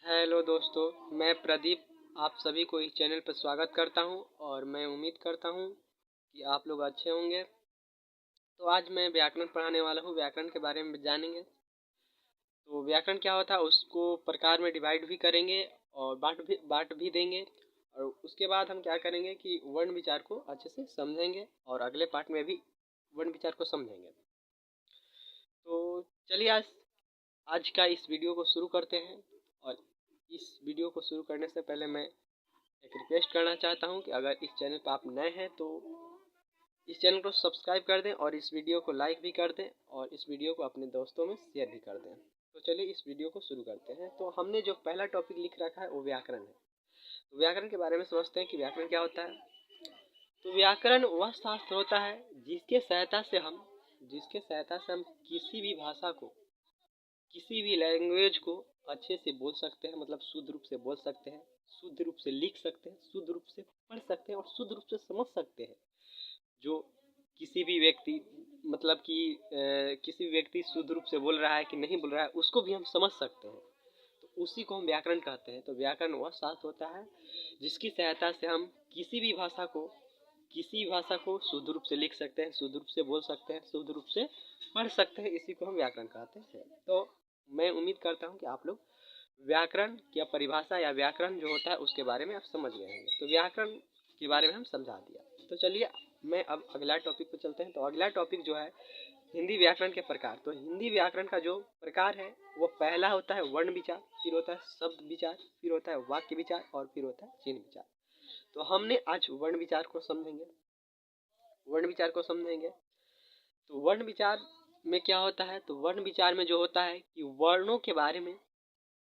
Hello दोस्तों, मैं प्रदीप आप सभी को इस चैनल पर स्वागत करता हूं और मैं उम्मीद करता हूं कि आप लोग अच्छे होंगे। तो आज मैं व्याकरण पढ़ाने वाला हूं। व्याकरण के बारे में जानेंगे। तो व्याकरण क्या होता है उसको प्रकार में डिवाइड भी करेंगे और बांट भी देंगे। और उसके बाद हम क्या करेंगे कि वर्ण विचार को अच्छे से समझेंगे और अगले पार्ट में भी वर्ण विचार को समझेंगे। तो चलिए आज आज का इस वीडियो को शुरू करते हैं। और इस वीडियो को शुरू करने से पहले मैं एक रिक्वेस्ट करना चाहता हूं कि अगर इस चैनल पर आप नए हैं तो इस चैनल को सब्सक्राइब कर दें और इस वीडियो को लाइक भी कर दें और इस वीडियो को अपने दोस्तों में शेयर भी कर दें। तो चलिए इस वीडियो को शुरू करते हैं। तो हमने जो पहला टॉपिक लिख रखा है वो व्याकरण है। तो व्याकरण के बारे में समझते हैं कि व्याकरण क्या होता है। तो व्याकरण वह शास्त्र होता है जिसके सहायता से हम किसी भी भाषा को, किसी भी लैंग्वेज को अच्छे से बोल सकते हैं, मतलब शुद्ध रूप से बोल सकते हैं, शुद्ध रूप से लिख सकते हैं, शुद्ध रूप से पढ़ सकते हैं और शुद्ध रूप से समझ सकते हैं। जो किसी भी व्यक्ति मतलब कि किसी भी व्यक्ति शुद्ध रूप से बोल रहा है कि नहीं बोल रहा है उसको भी हम समझ सकते हैं। तो उसी को हम व्याकरण कहते हैं। तो व्याकरण वह शास्त्र होता है जिसकी सहायता से हम किसी भी भाषा को शुद्ध रूप से लिख सकते हैं, शुद्ध रूप से बोल सकते हैं, शुद्ध रूप से पढ़ सकते हैं। इसी को हम व्याकरण कहते हैं। तो मैं उम्मीद करता हूँ कि आप लोग व्याकरण की परिभाषा या व्याकरण जो होता है उसके बारे में आप समझ गए होंगे। तो व्याकरण के बारे में हम समझा दिया। तो चलिए मैं अब अगला टॉपिक पे चलते हैं। तो अगला टॉपिक जो है हिंदी व्याकरण के प्रकार। तो हिंदी व्याकरण का जो प्रकार है वो पहला होता है वर्ण विचार, फिर होता है शब्द विचार, फिर होता है वाक्य विचार और फिर होता है चिन्ह विचार। तो हमने आज वर्ण विचार को समझेंगे। तो वर्ण विचार में क्या होता है। तो वर्ण विचार में जो होता है कि वर्णों के बारे में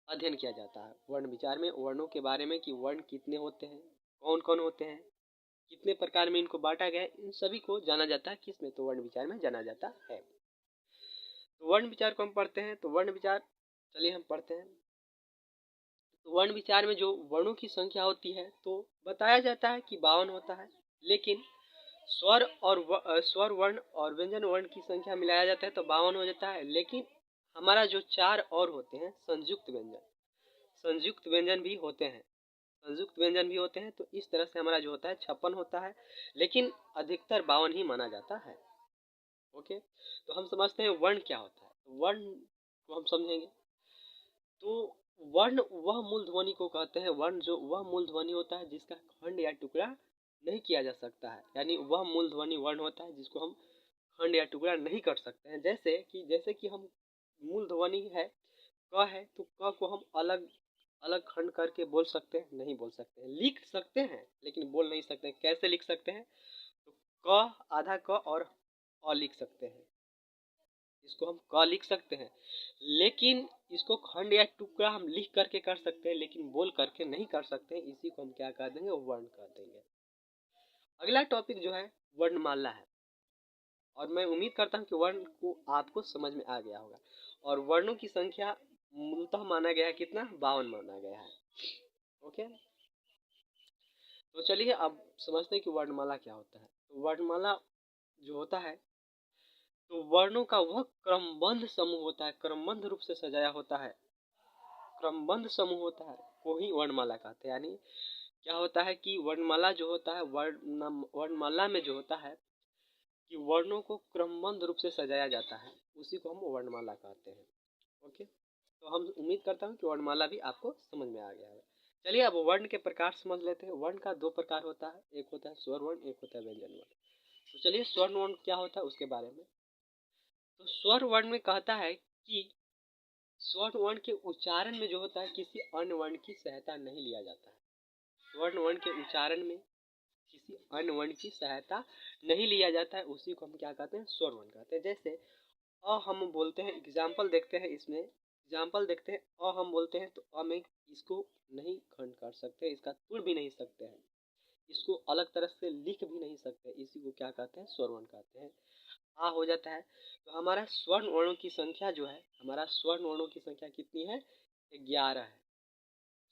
अध्ययन किया जाता है। वर्ण विचार में वर्णों के बारे में कि वर्ण कितने होते हैं, कौन कौन होते हैं, कितने प्रकार में इनको बांटा गया है, इन सभी को जाना जाता है किसमें, तो वर्ण विचार में जाना जाता है। तो वर्ण विचार को हम पढ़ते हैं। तो वर्ण विचार चलिए हम पढ़ते हैं। तो वर्ण विचार में जो वर्णों की संख्या होती है तो बताया जाता है कि 52 होता है। लेकिन स्वर वर्ण और व्यंजन वर्ण की संख्या मिलाया जाता है तो 52 हो जाता है। लेकिन हमारा जो चार और होते हैं संयुक्त व्यंजन भी होते हैं। तो इस तरह से हमारा जो होता है 56 होता है। लेकिन अधिकतर 52 ही माना जाता है। ओके, तो हम समझते हैं वर्ण क्या होता है। तो वर्ण को हम समझेंगे। तो वर्ण वह मूल ध्वनि को कहते हैं। वर्ण जो वह मूल ध्वनि होता है जिसका खंड या टुकड़ा नहीं किया जा सकता है। यानी वह मूल ध्वनि वर्ण होता है जिसको हम खंड या टुकड़ा नहीं कर सकते हैं। जैसे कि हम मूल ध्वनि है क है तो क को हम अलग अलग खंड करके बोल सकते हैं, नहीं बोल सकते हैं। लिख सकते हैं लेकिन बोल नहीं सकते हैं। कैसे लिख सकते हैं, तो क आधा क और अ लिख सकते हैं। इसको हम क लिख सकते हैं, लेकिन इसको खंड या टुकड़ा हम लिख करके कर सकते हैं लेकिन बोल करके नहीं कर सकते हैं। इसी को हम क्या कह देंगे, वर्ण कह देंगे। अगला टॉपिक जो है वर्णमाला है। और मैं उम्मीद करता हूँ कि वर्ण को आपको समझ में आ गया होगा। और वर्णों की संख्या मूलतः माना गया है कितना, 52 माना गया है। ओके, तो चलिए अब समझते हैं कि वर्णमाला क्या होता है। तो वर्णमाला जो होता है तो वर्णों का वह क्रमबद्ध समूह होता है, क्रमबद्ध रूप से सजाया होता है, क्रमबद्ध समूह होता है, वो ही वर्णमाला कहते हैं। यानी क्या होता है कि वर्णमाला जो होता है, वर्णमाला में जो होता है कि वर्णों को क्रमबद्ध रूप से सजाया जाता है, उसी को हम वर्णमाला कहते हैं। ओके, तो हम उम्मीद करता हूँ कि वर्णमाला भी आपको समझ में आ गया है। चलिए अब वर्ण के प्रकार समझ लेते हैं। वर्ण का दो प्रकार होता है, एक होता है स्वर वर्ण, एक होता है व्यंजन वर्ण। तो चलिए स्वर वर्ण क्या होता है उसके बारे में। तो स्वर वर्ण में कहता है कि स्वर वर्ण के उच्चारण में जो होता है किसी अन्य वर्ण की सहायता नहीं लिया जाता है। स्वर्ण वर्ण के उच्चारण में किसी अन्य वर्ण की सहायता नहीं लिया जाता है, उसी को हम क्या कहते हैं, स्वर वर्ण कहते हैं। जैसे अ हम बोलते हैं, एग्जाम्पल देखते हैं, इसमें एग्जाम्पल देखते हैं। अ हम बोलते हैं तो अ में इसको नहीं खंड कर सकते, इसका तुड़ भी नहीं सकते हैं, इसको अलग तरह से लिख भी नहीं सकते। इसी को क्या कहते हैं, स्वर वर्ण कहते हैं। आ हो जाता है तो हमारा स्वर्ण वर्णों की संख्या जो है, हमारा स्वर्ण वर्णों की संख्या कितनी है, 11 है।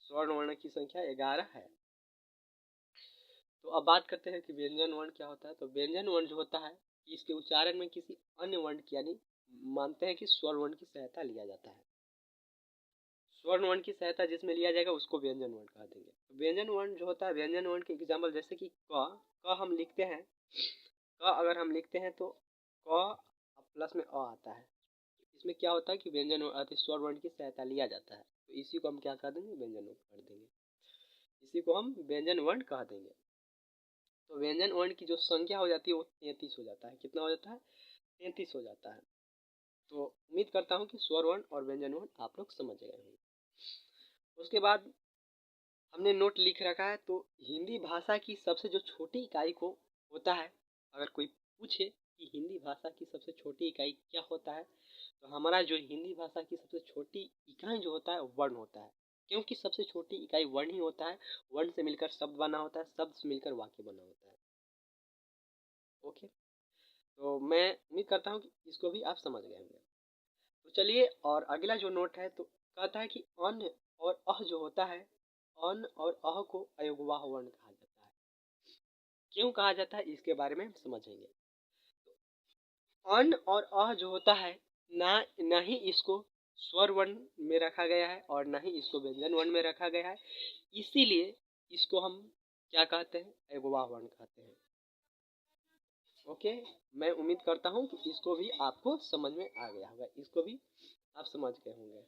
स्वर्ण वर्ण की संख्या 11 है। तो अब बात करते हैं कि व्यंजन वर्ण क्या होता है। तो व्यंजन वर्ण जो होता है इसके उच्चारण में किसी अन्य वर्ण की, यानी मानते हैं कि स्वर वर्ण की सहायता लिया जाता है। स्वर्ण वर्ण की सहायता जिसमें लिया जाएगा उसको व्यंजन वर्ण कह देंगे। व्यंजन वर्ण जो होता है, व्यंजन वर्ण के एग्जाम्पल जैसे कि क हम लिखते हैं, क अगर हम लिखते हैं तो क प्लस में अ आता है। इसमें क्या होता है कि व्यंजन स्वर वर्ण की सहायता लिया जाता है, तो इसी को हम क्या कह देंगे, व्यंजन वर्ण कर देंगे। इसी को हम व्यंजन वर्ण कह देंगे। तो व्यंजन वर्ण की जो संख्या हो जाती है वो 33 हो जाता है। कितना हो जाता है? 33 हो जाता है। तो उम्मीद करता हूँ कि स्वर वर्ण और व्यंजन वर्ण आप लोग समझ गए होंगे। उसके बाद हमने नोट लिख रखा है, तो हिंदी भाषा की सबसे जो छोटी इकाई को होता है, अगर कोई पूछे कि हिंदी भाषा की सबसे छोटी इकाई क्या होता है, तो हमारा जो हिंदी भाषा की सबसे छोटी इकाई जो होता है वर्ण होता है, क्योंकि सबसे छोटी इकाई वर्ण ही होता है। वर्ण से मिलकर शब्द बना होता है, शब्द से मिलकर वाक्य बना होता है। ओके, तो मैं उम्मीद करता हूँ कि इसको भी आप समझ गए होंगे। तो चलिए, और अगला जो नोट है तो कहता है कि अन और अह जो होता है, अन और अह को अयोगवाह वर्ण कहा जाता है। क्यों कहा जाता है इसके बारे में हम समझेंगे। अन और अह जो होता है, ना ही इसको स्वर वर्ण में रखा गया है और ना ही इसको व्यंजन वर्ण में रखा गया है, इसीलिए इसको हम क्या कहते हैं, अयोगवाह वर्ण कहते हैं। ओके, मैं उम्मीद करता हूँ कि इसको भी आपको समझ में आ गया होगा, इसको भी आप समझ गए होंगे।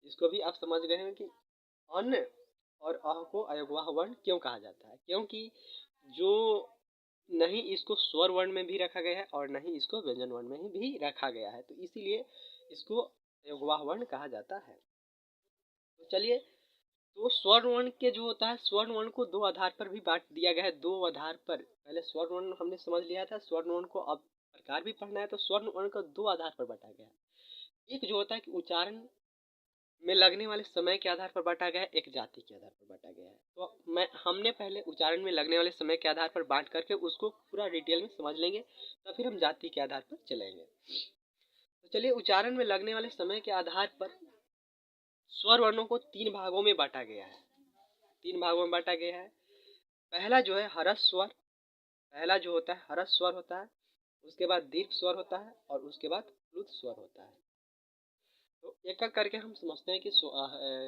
इसको भी आप समझ गए हैं कि अन और अह को अयोगवाह वर्ण क्यों कहा जाता है, क्योंकि जो नहीं इसको स्वर वर्ण में भी रखा गया है और नहीं इसको व्यंजन वर्ण में भी रखा गया है, तो इसीलिए इसको अयोगवाह वर्ण कहा जाता है। तो चलिए, तो स्वर्ण वर्ण के जो होता है, स्वर्ण वर्ण को दो आधार पर भी बांट दिया गया है। दो आधार पर, पहले स्वर्ण वर्ण हमने समझ लिया था, स्वर्ण वर्ण को अब प्रकार भी पढ़ना है, तो स्वर्ण वर्ण को दो आधार पर बांटा गया है। एक जो होता है कि उच्चारण में लगने वाले समय के आधार पर बांटा गया है, एक जाति के आधार पर बांटा गया है। तो हमने पहले उच्चारण में लगने वाले समय के आधार पर बांट करके उसको पूरा डिटेल में समझ लेंगे, तो फिर हम जाति के आधार पर चलेंगे। तो चलिए, उच्चारण में लगने वाले समय के आधार पर स्वर वर्णों को तीन भागों में बांटा गया है। तीन भागों में बांटा गया है। पहला जो है हरस स्वर, पहला जो होता है हरस स्वर होता है, उसके बाद दीर्घ स्वर होता है और उसके बाद प्लुत स्वर होता है। तो एक एक करके हम समझते हैं कि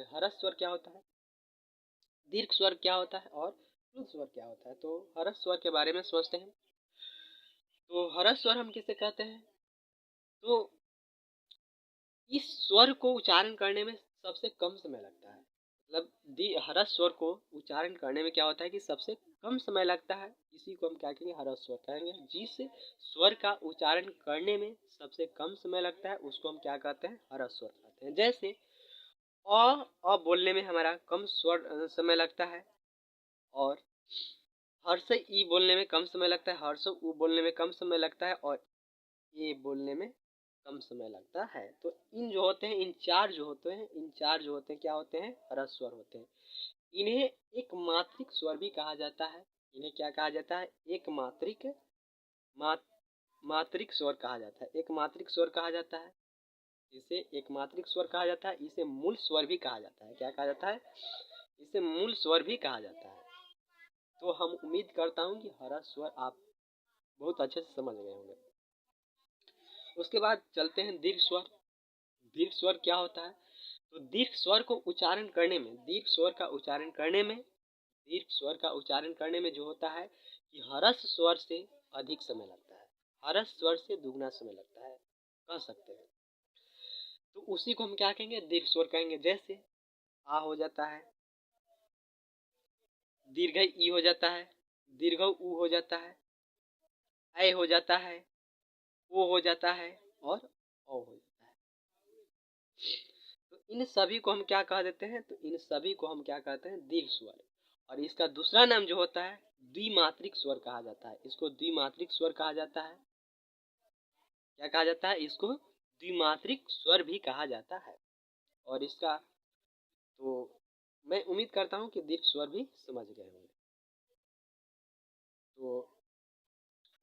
हरस स्वर क्या होता है, दीर्घ स्वर क्या होता है और प्लुत स्वर क्या होता है। तो हरस स्वर के बारे में समझते हैं। तो हरस स्वर हम किसे कहते हैं, तो इस स्वर को उच्चारण करने में सबसे कम समय लगता है। मतलब हरस स्वर को उच्चारण करने में क्या होता है कि सबसे कम समय लगता है, इसी को हम क्या कहेंगे, हरस स्वर कहेंगे। जिस स्वर का उच्चारण करने में सबसे कम समय लगता है उसको हम क्या कहते हैं, हरस स्वर कहते हैं। जैसे अ बोलने में हमारा कम स्वर समय लगता है, और हर्ष ई बोलने में कम समय लगता है, हर्ष उ बोलने में कम समय लगता है, और ए बोलने में कम समय लगता है। तो इन जो होते हैं, इन चार जो होते हैं, इन चार जो होते हैं क्या होते हैं, हरस स्वर होते हैं। इन्हें एक मात्रिक स्वर भी कहा जाता है। इन्हें क्या कहा जाता है, एक मात्रिक स्वर कहा जाता है, एक मात्रिक स्वर कहा जाता है। इसे एक मात्रिक स्वर कहा जाता है। इसे मूल स्वर भी कहा जाता है। क्या कहा जाता है, इसे मूल स्वर भी कहा जाता है। तो हम उम्मीद करता हूँ कि हरस स्वर आप बहुत अच्छे से समझ गए होंगे। उसके बाद चलते हैं दीर्घ स्वर। दीर्घ स्वर क्या होता है, तो दीर्घ स्वर को उच्चारण करने में, दीर्घ स्वर का उच्चारण करने में, दीर्घ स्वर का उच्चारण करने में जो होता है कि हरस स्वर से अधिक समय लगता है, हरस स्वर से दुगना समय लगता है, कह सकते हैं। तो उसी को हम क्या कहेंगे, दीर्घ स्वर कहेंगे। जैसे आ हो जाता है, दीर्घ ई हो जाता है, दीर्घ उ हो जाता है, ऐ हो जाता है, ओ हो जाता है और औ हो जाता है। तो इन सभी को हम क्या कह देते हैं, तो इन सभी को हम क्या कहते हैं, दीर्घ स्वर। और इसका दूसरा नाम जो होता है द्विमात्रिक स्वर कहा जाता है। इसको द्विमात्रिक स्वर कहा जाता है। क्या कहा जाता है, इसको द्विमात्रिक स्वर भी कहा जाता है। और इसका, तो मैं उम्मीद करता हूँ कि दीर्घ स्वर भी समझ गए होंगे। तो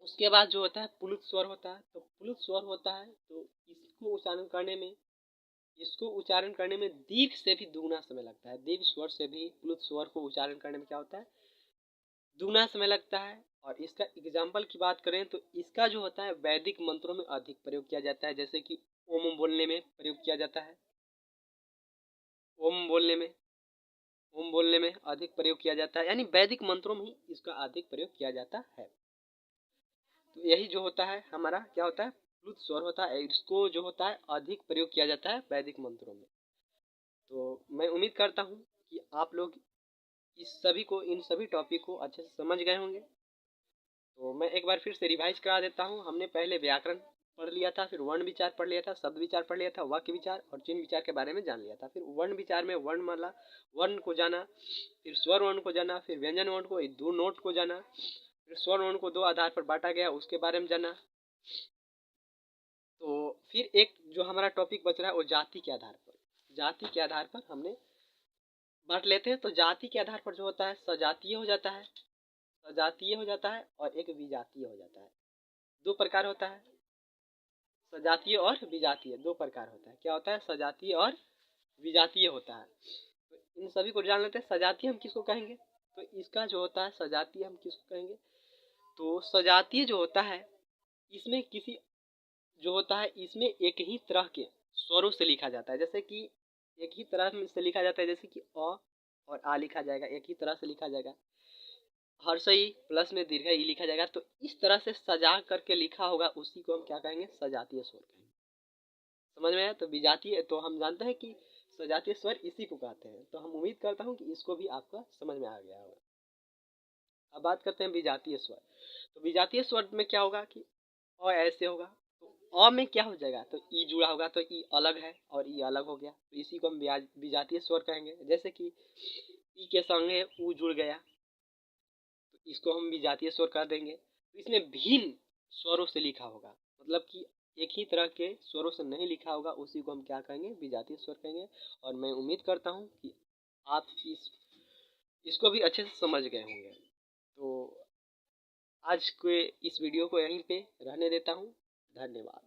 उसके बाद जो होता है प्लुत स्वर होता है। तो प्लुत स्वर होता है, तो इसको उच्चारण करने में, इसको उच्चारण करने में दीर्घ से भी दुगना समय लगता है। दीर्घ स्वर से भी प्लुत स्वर को उच्चारण करने में क्या होता है, दुगना समय लगता है। और इसका एग्जाम्पल की बात करें तो इसका जो होता है वैदिक मंत्रों में अधिक प्रयोग किया जाता है। जैसे कि ओम बोलने में प्रयोग किया जाता है, ओम बोलने में अधिक प्रयोग किया जाता है, यानी वैदिक मंत्रों में ही इसका अधिक प्रयोग किया जाता है। तो यही जो होता है हमारा क्या होता है, प्लुत स्वर होता है, इसको जो होता है अधिक प्रयोग किया जाता है वैदिक मंत्रों में। तो मैं उम्मीद करता हूँ कि आप लोग इन सभी टॉपिक को अच्छे से समझ गए होंगे। तो मैं एक बार फिर से रिवाइज करा देता हूँ। हमने पहले व्याकरण पढ़ लिया था, फिर वर्ण विचार पढ़ लिया था, शब्द विचार पढ़ लिया था, वाक्य विचार और चिन्ह विचार के बारे में जान लिया था। फिर वर्ण विचार में वर्णमाला वर्ण को जाना, फिर स्वर वर्ण को जाना, फिर व्यंजन वर्ण को, दो नोट को जाना, फिर स्वर वर्ण को दो आधार पर बांटा गया उसके बारे में जाना। तो फिर एक जो हमारा टॉपिक बच रहा है वो जाति के आधार पर हमने बांट लेते हैं। तो जाति के आधार पर जो होता है सजातीय हो जाता है और एक विजातीय हो जाता है। दो प्रकार होता है, सजातीय और विजातीय, दो प्रकार होता है। क्या होता है, सजातीय और विजातीय होता है। तो इन सभी को जान लेते हैं। सजातीय हम किसको कहेंगे, तो इसका जो होता है सजातीय हम किसको कहेंगे, तो सजातीय जो होता है इसमें इसमें एक ही तरह के स्वरों से लिखा जाता है। जैसे कि एक ही तरह से लिखा जाता है, जैसे कि अ और आ लिखा जाएगा, एक ही तरह से लिखा जाएगा। हर्षई प्लस में दीर्घ ई लिखा जाएगा। तो इस तरह से सजा करके लिखा होगा, उसी को हम क्या कहेंगे, सजातीय स्वर कहेंगे। समझ में आया। तो विजातीय तो हम जानते हैं कि सजातीय स्वर इसी को कहते हैं। तो हम उम्मीद करता हूँ कि इसको भी आपका समझ में आ गया होगा। अब बात करते हैं विजातीय स्वर। तो विजातीय स्वर में क्या होगा कि अ ऐसे होगा, तो अ में क्या हो जाएगा, तो ई जुड़ा होगा, तो ई अलग है और ई अलग हो गया, तो इसी को हम विजातीय स्वर कहेंगे। जैसे कि ई के संगे ऊ जुड़ गया, तो इसको हम विजातीय स्वर कह देंगे। तो इसमें भिन्न स्वरों से लिखा होगा, मतलब कि एक ही तरह के स्वरों से नहीं लिखा होगा, उसी को हम क्या कहेंगे, विजातीय स्वर कहेंगे। और मैं उम्मीद करता हूँ कि आप इसको भी अच्छे से समझ गए होंगे। तो आज के इस वीडियो को यहीं पे रहने देता हूँ। धन्यवाद।